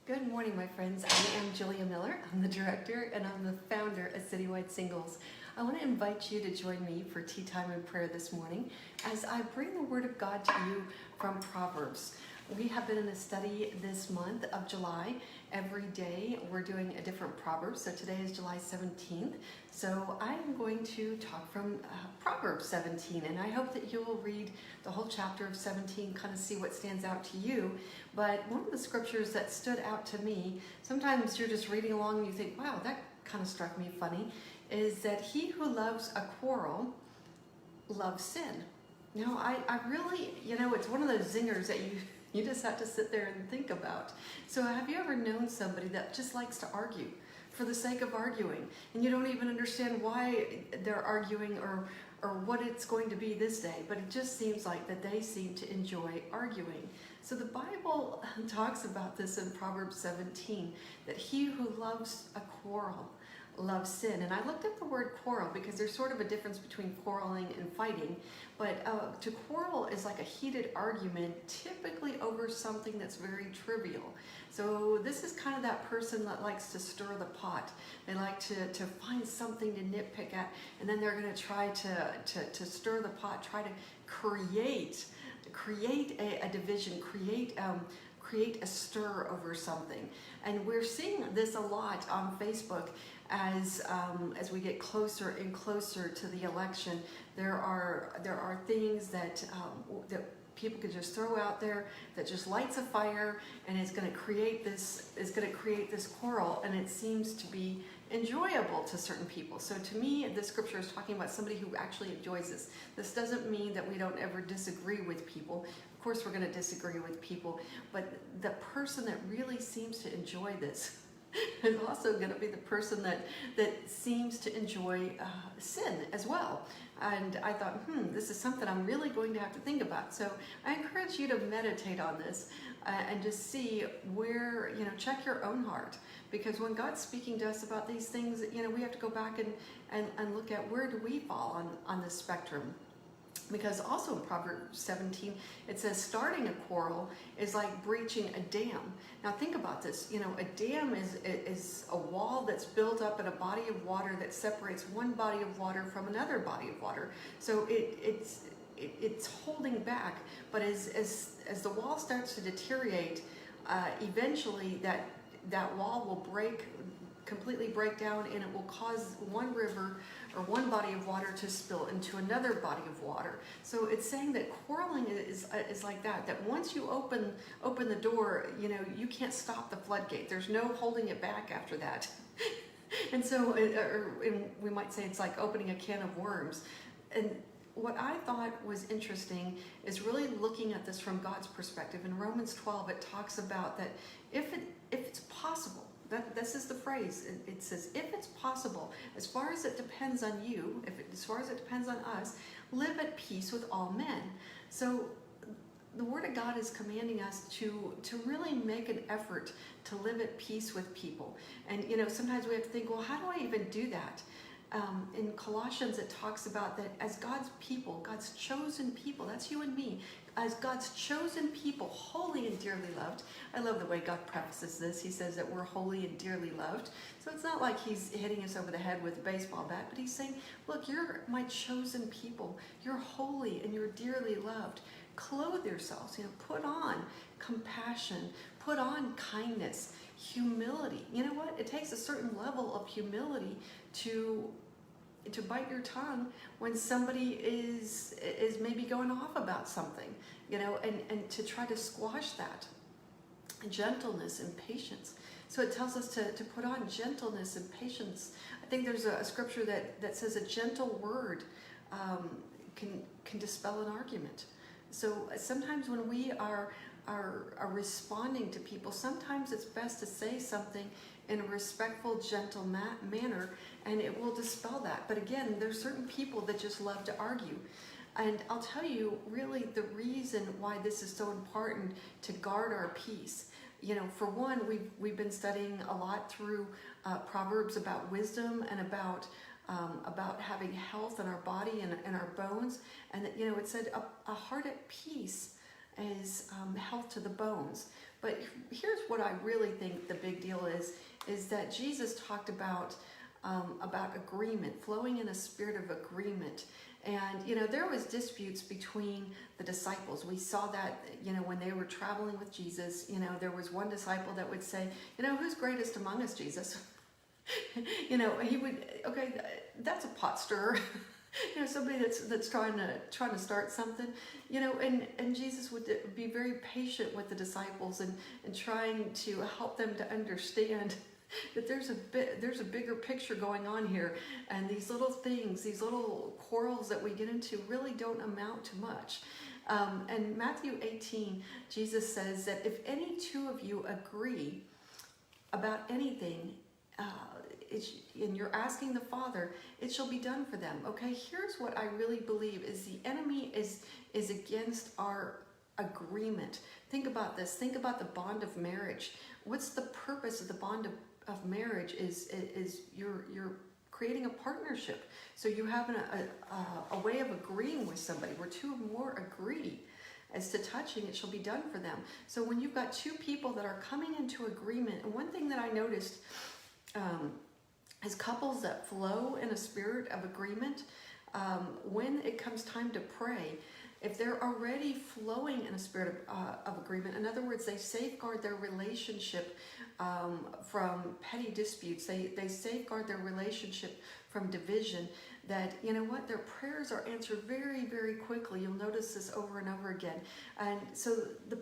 Good morning, my friends. I am Julia Miller. I'm the director and I'm the founder of Citywide Singles. I want to invite you to join me for tea time and prayer this morning as I bring the Word of God to you from Proverbs. We have been in a study this month of July. Every day we're doing a different proverb. So today is July 17th. So I am going to talk from Proverbs 17, and I hope that you will read the whole chapter of 17, kind of see what stands out to you. But one of the scriptures that stood out to me, sometimes you're just reading along and you think, wow, that kind of struck me funny, is that he who loves a quarrel loves sin. Now, I really, it's one of those zingers that you just have to sit there and think about. So have you ever known somebody that just likes to argue for the sake of arguing, and you don't even understand why they're arguing or what it's going to be this day, but it just seems like that they seem to enjoy arguing. So the Bible talks about this in Proverbs 17, that he who loves a quarrel loves sin. And I looked up the word quarrel because there's sort of a difference between quarreling and fighting. But to quarrel is like a heated argument, typically over something that's very trivial. So this is kind of that person that likes to stir the pot. They like to find something to nitpick at, and then they're going to try to stir the pot, try to create a division, create a stir over something. And we're seeing this a lot on Facebook as we get closer and closer to the election. There are things that people can just throw out there that just lights a fire, and it's going to create this quarrel, and it seems to be enjoyable to certain people. So to me, this scripture is talking about somebody who actually enjoys this. This doesn't mean that we don't ever disagree with people. Of course we're going to disagree with people, but the person that really seems to enjoy this is also going to be the person that seems to enjoy sin as well. And I thought, this is something I'm really going to have to think about. So I encourage you to meditate on this and just see where, check your own heart. Because when God's speaking to us about these things, we have to go back and look at where do we fall on this spectrum. Because also in Proverbs 17, it says starting a quarrel is like breaching a dam. Now think about this. A dam is a wall that's built up in a body of water that separates one body of water from another body of water. So it's holding back. But as the wall starts to deteriorate, eventually that wall will completely break down, and it will cause one river or one body of water to spill into another body of water. So it's saying that quarreling is like that once you open the door, you can't stop the floodgate. There's no holding it back after that. And so we might say it's like opening a can of worms. And what I thought was interesting is really looking at this from God's perspective. In Romans 12, it talks about that if it's possible, this is the phrase. It says, if it's possible, as far as it depends on you, as far as it depends on us, live at peace with all men. So the Word of God is commanding us to really make an effort to live at peace with people. And sometimes we have to think, well, how do I even do that? In Colossians, it talks about that as God's people, God's chosen people, that's you and me, as God's chosen people, holy and dearly loved. I love the way God prefaces this. He says that we're holy and dearly loved. So it's not like he's hitting us over the head with a baseball bat, but he's saying, look, you're my chosen people. You're holy and you're dearly loved. Clothe yourselves, put on compassion, put on kindness, humility. You know what? It takes a certain level of humility to bite your tongue when somebody is maybe going off about something, and to try to squash that. Gentleness and patience. So it tells us to put on gentleness and patience. I think there's a scripture that says a gentle word can dispel an argument. So sometimes when we are responding to people, sometimes it's best to say something in a respectful, gentle manner, and it will dispel that. But again, there's certain people that just love to argue. And I'll tell you, really, the reason why this is so important to guard our peace. For one, we've been studying a lot through Proverbs about wisdom and about having health in our body and our bones. And that, it said a heart at peace is health to the bones. But here's what I really think the big deal is that Jesus talked about agreement, flowing in a spirit of agreement. And, there was disputes between the disciples. We saw that, when they were traveling with Jesus, there was one disciple that would say, who's greatest among us, Jesus? He would, okay, that's a pot stirrer. Somebody that's trying to start something, and Jesus would be very patient with the disciples and trying to help them to understand that there's a bigger picture going on here, and these little things, these little quarrels that we get into really don't amount to much. And Matthew 18, Jesus says that if any two of you agree about anything, and you're asking the Father, it shall be done for them. Okay, here's what I really believe is the enemy is against our agreement. Think about this. Think about the bond of marriage. What's the purpose of the bond of marriage? Is you're creating a partnership. So you have a way of agreeing with somebody. Where two or more agree as to touching, it shall be done for them. So when you've got two people that are coming into agreement, and one thing that I noticed as couples that flow in a spirit of agreement, when it comes time to pray, if they're already flowing in a spirit of agreement, in other words, they safeguard their relationship from petty disputes, they safeguard their relationship from division, that, their prayers are answered very, very quickly. You'll notice this over and over again. And so the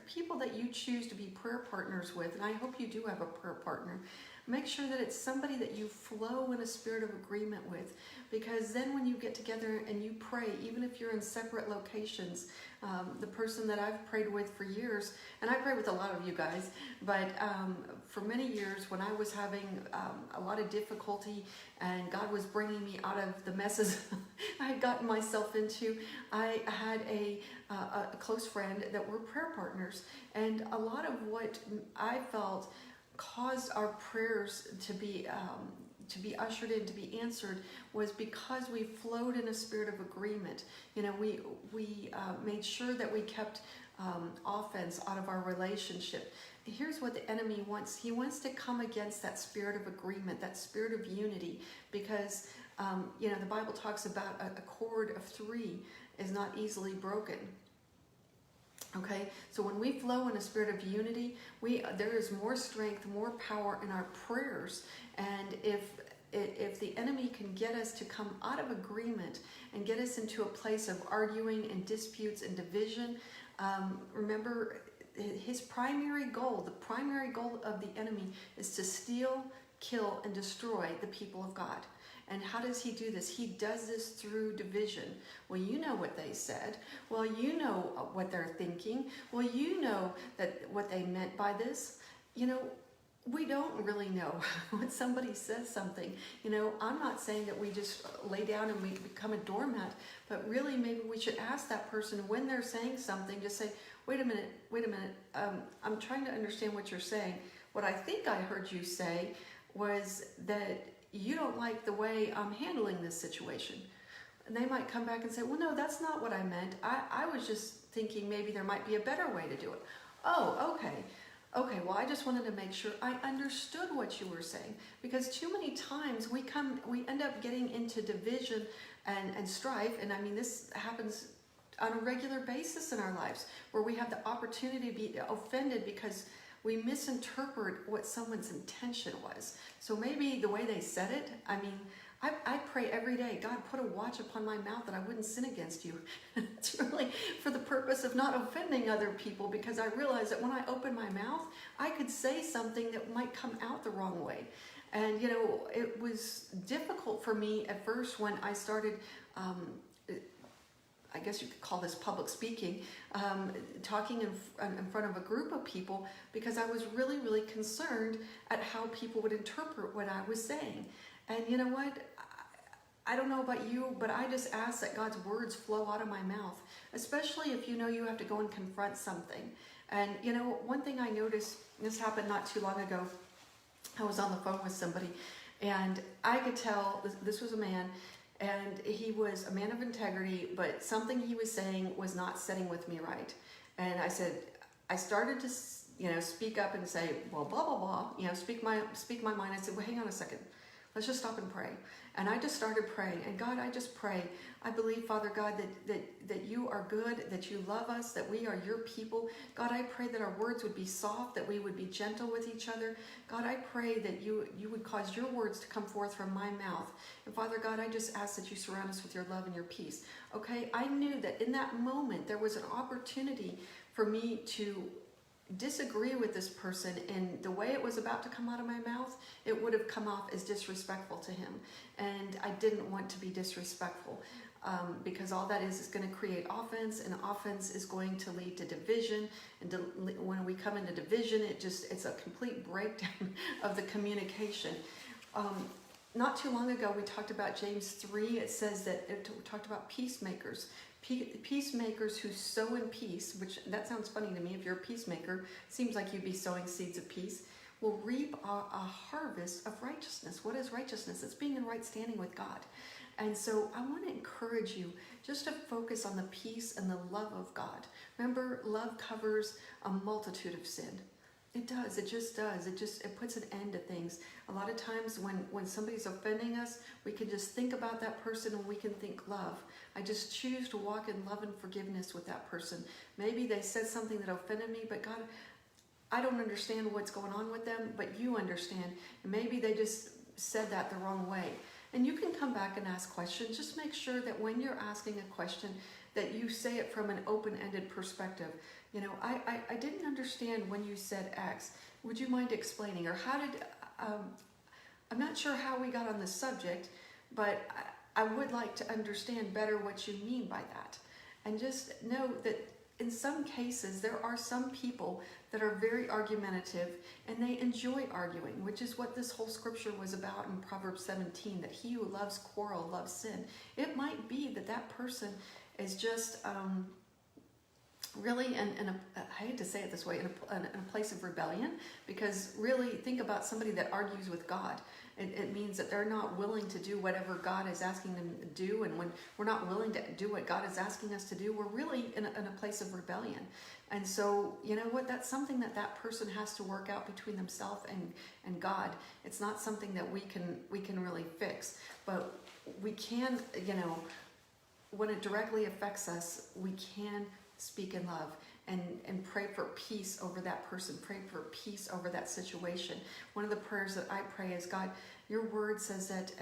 people that you choose to be prayer partners with, and I hope you do have a prayer partner, make sure that it's somebody that you flow in a spirit of agreement with, because then when you get together and you pray, even if you're in separate locations, the person that I've prayed with for years, and I pray with a lot of you guys, but for many years when I was having a lot of difficulty and God was bringing me out of the messes I had gotten myself into, I had a close friend that were prayer partners, and a lot of what I felt caused our prayers to be ushered in, to be answered, was because we flowed in a spirit of agreement. We made sure that we kept offense out of our relationship. Here's what the enemy wants. He wants to come against that spirit of agreement, that spirit of unity, because the Bible talks about a cord of three is not easily broken. Okay, so when we flow in a spirit of unity, there is more strength, more power in our prayers. And if the enemy can get us to come out of agreement and get us into a place of arguing and disputes and division, remember his primary goal, the primary goal of the enemy is to steal, kill, and destroy the people of God. And how does he do this? He does this through division. Well, you know what they said. Well, you know what they're thinking. Well, you know what they meant by this. We don't really know when somebody says something. I'm not saying that we just lay down and we become a doormat, but really maybe we should ask that person when they're saying something, just say, wait a minute, I'm trying to understand what you're saying. What I think I heard you say was that you don't like the way I'm handling this situation. And they might come back and say, well, no, that's not what I meant. I was just thinking maybe there might be a better way to do it. Oh, okay. Okay, well, I just wanted to make sure I understood what you were saying, because too many times we end up getting into division and strife. And I mean, this happens on a regular basis in our lives, where we have the opportunity to be offended because we misinterpret what someone's intention was. So maybe the way they said it, I mean, I pray every day, God, put a watch upon my mouth that I wouldn't sin against you. It's really for the purpose of not offending other people, because I realize that when I open my mouth, I could say something that might come out the wrong way. And, it was difficult for me at first when I started, I guess you could call this public speaking, talking in front of a group of people, because I was really, really concerned at how people would interpret what I was saying. And you know what? I don't know about you, but I just ask that God's words flow out of my mouth, especially if you have to go and confront something. And one thing I noticed, this happened not too long ago, I was on the phone with somebody, and I could tell this was a man, and he was a man of integrity, but something he was saying was not sitting with me right. And I said, I started speak up and say, well, blah, blah, blah, speak my mind. I said, well, hang on a second. Let's just stop and pray. And I just started praying. And God, I just pray. I believe, Father God, that you are good, that you love us, that we are your people. God, I pray that our words would be soft, that we would be gentle with each other. God, I pray that you would cause your words to come forth from my mouth. And Father God, I just ask that you surround us with your love and your peace. Okay, I knew that in that moment there was an opportunity for me to disagree with this person, and the way it was about to come out of my mouth, it would have come off as disrespectful to him, and I didn't want to be disrespectful, because all that is going to create offense, and offense is going to lead to division, and when we come into division, it's a complete breakdown of the communication. Not too long ago, we talked about James 3. It says that it talked about peacemakers. Peacemakers who sow in peace, which that sounds funny to me. If you're a peacemaker, seems like you'd be sowing seeds of peace, will reap a harvest of righteousness. What is righteousness? It's being in right standing with God. And so I want to encourage you just to focus on the peace and the love of God. Remember, love covers a multitude of sin. It does. It just does. It puts an end to things. A lot of times when somebody's offending us, we can just think about that person and we can think love. I just choose to walk in love and forgiveness with that person. Maybe they said something that offended me, but God, I don't understand what's going on with them, but you understand. And maybe they just said that the wrong way. And you can come back and ask questions. Just make sure that when you're asking a question, that you say it from an open-ended perspective. I didn't understand when you said X. Would you mind explaining? Or I'm not sure how we got on this subject, but I would like to understand better what you mean by that. And just know that in some cases, there are some people that are very argumentative and they enjoy arguing, which is what this whole scripture was about in Proverbs 17, that he who loves quarrel loves sin. It might be that person is just really, I hate to say it this way, in a place of rebellion, because really think about somebody that argues with God. It means that they're not willing to do whatever God is asking them to do, and when we're not willing to do what God is asking us to do, we're really in a place of rebellion. And so, you know what, that's something that person has to work out between themselves and God. It's not something that we can really fix, but we can, when it directly affects us, we can speak in love and pray for peace over that person, pray for peace over that situation. One of the prayers that I pray is, God, your word says that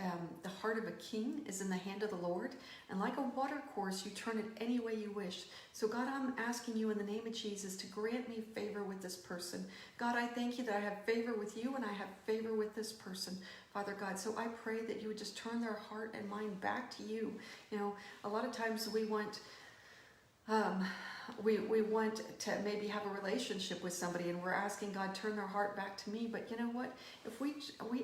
the heart of a king is in the hand of the Lord, and like a water course, you turn it any way you wish. So God, I'm asking you in the name of Jesus to grant me favor with this person. God, I thank you that I have favor with you and I have favor with this person, Father God. So I pray that you would just turn their heart and mind back to you. A lot of times we want to maybe have a relationship with somebody, and we're asking God, turn their heart back to me. But you know what? If we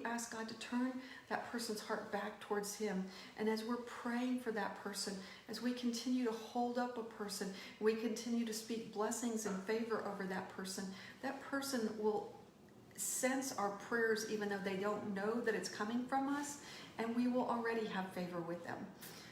ask God to turn that person's heart back towards him, and as we're praying for that person, as we continue to hold up a person, we continue to speak blessings and favor over that person will sense our prayers even though they don't know that it's coming from us, and we will already have favor with them.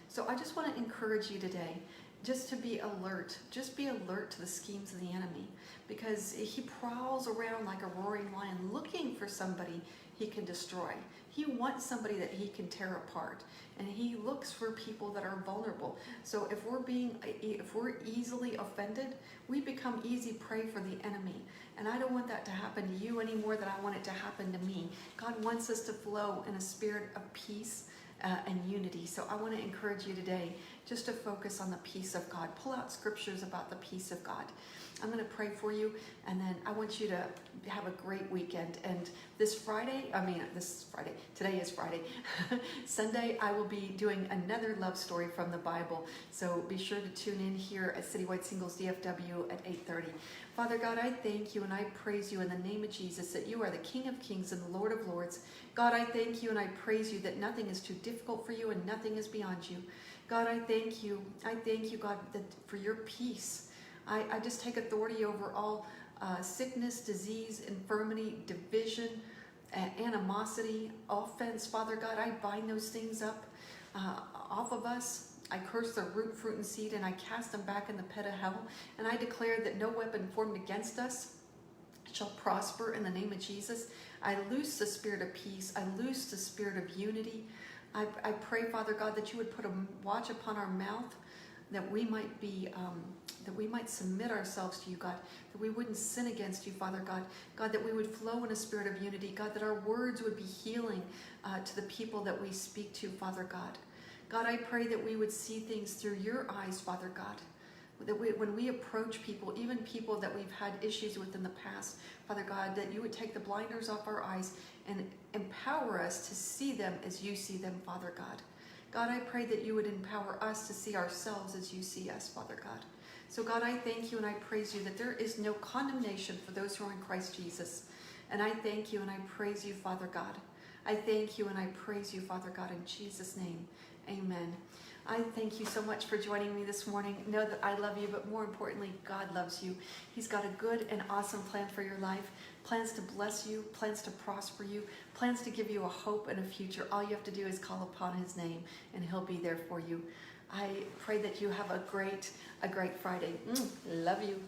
So I just want to encourage you today just to be alert. Just be alert to the schemes of the enemy, because he prowls around like a roaring lion looking for somebody he can destroy. He wants somebody that he can tear apart, and he looks for people that are vulnerable. So if we're easily offended, we become easy prey for the enemy. And I don't want that to happen to you any more than I want it to happen to me. God wants us to flow in a spirit of peace and unity. So I want to encourage you today just to focus on the peace of God. Pull out scriptures about the peace of God. I'm going to pray for you, and then I want you to have a great weekend. And today is Friday. Sunday, I will be doing another love story from the Bible. So be sure to tune in here at Citywide Singles DFW at 8:30. Father God, I thank you and I praise you in the name of Jesus that you are the King of Kings and the Lord of Lords. God, I thank you and I praise you that nothing is too difficult for you and nothing is beyond you. God, I thank you. I thank you, God, for your peace. I just take authority over all sickness, disease, infirmity, division, animosity, offense. Father God, I bind those things up off of us. I curse their root, fruit, and seed, and I cast them back in the pit of hell. And I declare that no weapon formed against us shall prosper in the name of Jesus. I loose the spirit of peace. I loose the spirit of unity. I pray, Father God, that you would put a watch upon our mouth, that we might be, that we might submit ourselves to you, God, that we wouldn't sin against you, Father God. God, that we would flow in a spirit of unity. God, that our words would be healing to the people that we speak to, Father God. God, I pray that we would see things through your eyes, Father God. That when we approach people, even people that we've had issues with in the past, Father God, that you would take the blinders off our eyes and empower us to see them as you see them, Father God. God, I pray that you would empower us to see ourselves as you see us, Father God. So God, I thank you and I praise you that there is no condemnation for those who are in Christ Jesus. And I thank you and I praise you, Father God. I thank you and I praise you, Father God, in Jesus' name. Amen. I thank you so much for joining me this morning. Know that I love you, but more importantly, God loves you. He's got a good and awesome plan for your life. Plans to bless you, plans to prosper you, plans to give you a hope and a future. All you have to do is call upon his name and he'll be there for you. I pray that you have a great Friday. Love you.